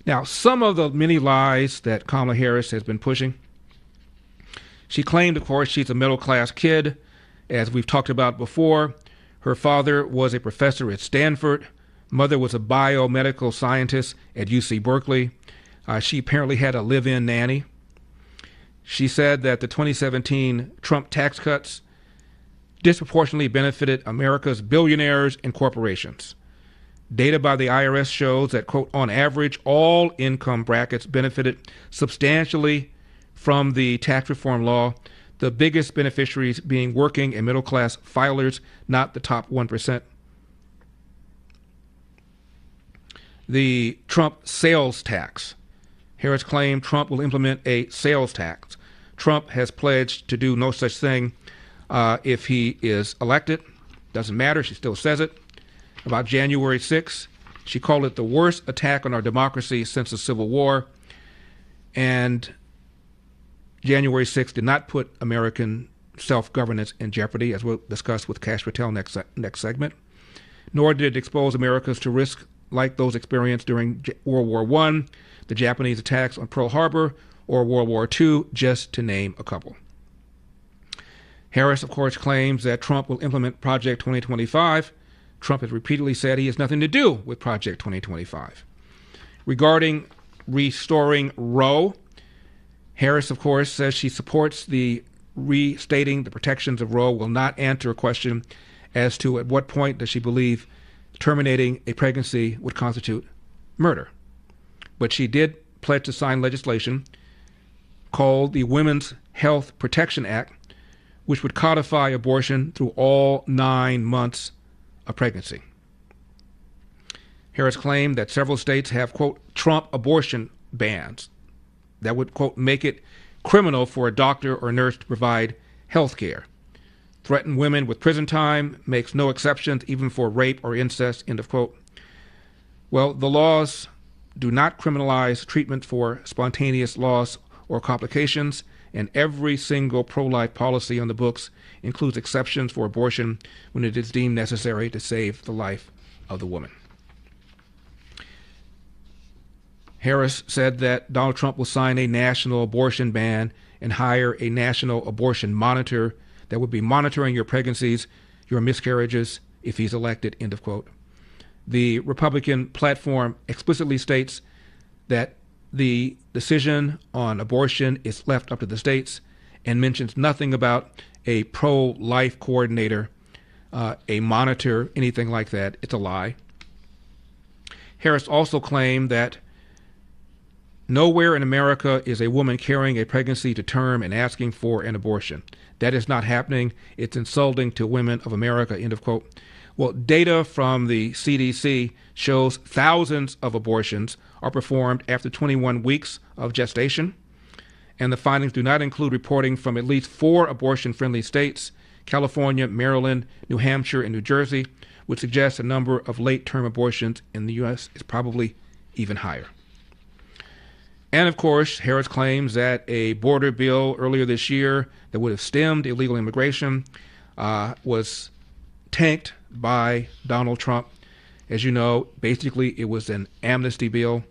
Now, some of the many lies that Kamala Harris has been pushing. She claimed, of course, she's a middle-class kid. As we've talked about before, her father was a professor at Stanford. Mother was a biomedical scientist at UC Berkeley. She apparently had a live-in nanny. She said that the 2017 Trump tax cuts disproportionately benefited America's billionaires and corporations. Data by the IRS shows that, quote, on average, all income brackets benefited substantially from the tax reform law, the biggest beneficiaries being working and middle-class filers, not the top 1%. The Trump sales tax. Harris claimed Trump will implement a sales tax. Trump has pledged to do no such thing if he is elected. Doesn't matter, she still says it. About January 6th, she called it the worst attack on our democracy since the Civil War. And January 6th did not put American self-governance in jeopardy, as we'll discuss with Cash Patel next segment. Nor did it expose Americans to risks like those experienced during World War I, the Japanese attacks on Pearl Harbor, or World War II, just to name a couple. Harris, of course, claims that Trump will implement Project 2025. Trump has repeatedly said he has nothing to do with Project 2025. Regarding restoring Roe, Harris, of course, says she supports the restating the protections of Roe, will not answer a question as to at what point does she believe terminating a pregnancy would constitute murder. But she did pledge to sign legislation called the Women's Health Protection Act, which would codify abortion through all 9 months of pregnancy. Harris claimed that several states have, quote, Trump abortion bans that would, quote, make it criminal for a doctor or nurse to provide health care. Threaten women with prison time, makes no exceptions even for rape or incest, end of quote. Well, the laws do not criminalize treatment for spontaneous loss or complications, and every single pro-life policy on the books includes exceptions for abortion when it is deemed necessary to save the life of the woman. Harris said that Donald Trump will sign a national abortion ban and hire a national abortion monitor that would be monitoring your pregnancies, your miscarriages, if he's elected, end of quote. The Republican platform explicitly states that the decision on abortion is left up to the states and mentions nothing about a pro-life coordinator, a monitor, anything like that. It's a lie. Harris also claimed that nowhere in America is a woman carrying a pregnancy to term and asking for an abortion. That is not happening. It's insulting to women of America, end of quote. Well, data from the CDC shows thousands of abortions are performed after 21 weeks of gestation, and the findings do not include reporting from at least 4 abortion-friendly states, California, Maryland, New Hampshire, and New Jersey, which suggests the number of late-term abortions in the U.S. is probably even higher. And, of course, Harris claims that a border bill earlier this year that would have stemmed illegal immigration was tanked by Donald Trump. As you know, basically it was an amnesty bill,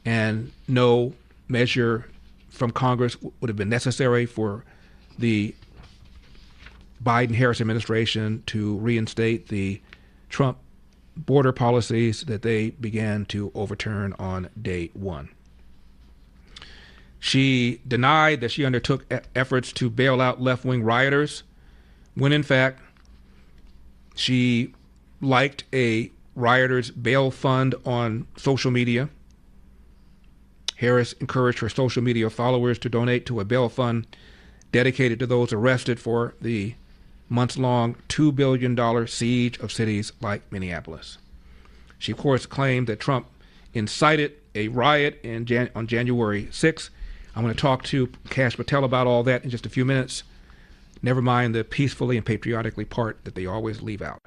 and no measure from Congress would have been necessary for the Biden-Harris administration to reinstate the Trump border policies that they began to overturn on day one. She denied that she undertook efforts to bail out left-wing rioters, when in fact she liked a rioters' bail fund on social media. Harris encouraged her social media followers to donate to a bail fund dedicated to those arrested for the months-long $2 billion siege of cities like Minneapolis. She, of course, claimed that Trump incited a riot on January 6th. I'm going to talk to Cash Patel about all that in just a few minutes. Never mind the peacefully and patriotically part that they always leave out.